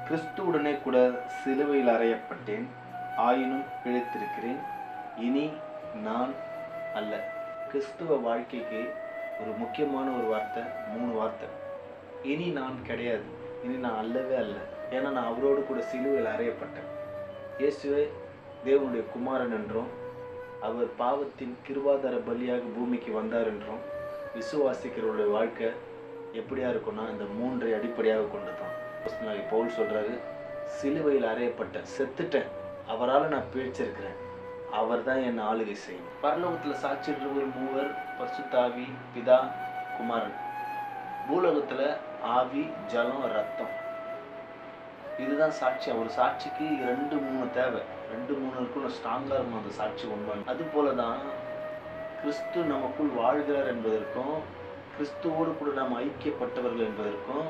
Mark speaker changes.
Speaker 1: கிறிஸ்துவுடனே கூட சிலுவையில் அறையப்பட்டேன், ஆயினும் பிழைத்திருக்கிறேன். இனி நான் அல்ல. கிறிஸ்துவ வாழ்க்கைக்கு ஒரு முக்கியமான ஒரு வார்த்தை, 3 வார்த்தை. இனி நான் கிடையாது, இனி நான் அல்லவே அல்ல. ஏன்னா நான் அவரோடு கூட சிலுவையில் அறையப்பட்டேன். இயேசுவே தேவனுடைய குமாரன் என்றும், அவர் பாவத்தின் கிருபாதார பலியாக பூமிக்கு வந்தார் என்றும் விசுவாசிக்கிறவருடைய வாழ்க்கை எப்படியா இருக்கும்னா இந்த 3ஐ அடிப்படையாக கொண்டதான். பவுல் சொல்றாரு, சிலுவையில் அறையப்பட்ட செத்துட்டேன், அவரால் நான் பிழைச்சிருக்கிறேன், அவர் தான் என்னை ஆளுகை செய்யும். பரலோகத்தில் சாட்சிடுறவர் 3, பரிசுத்த ஆவி, பிதா, குமாரன். பூலோகத்தில் ஆவி, ஜலம், ரத்தம். இதுதான் சாட்சி. ஒரு சாட்சிக்கு 2, 3 தேவை. 2, 3 இருக்கும், ஸ்ட்ராங்காக இருக்கும் அந்த சாட்சி உண்மை. அது போல தான் கிறிஸ்து நமக்குள் வாழ்கிறார் என்பதற்கும், கிறிஸ்துவோடு கூட நாம் ஐக்கியப்பட்டவர்கள் என்பதற்கும்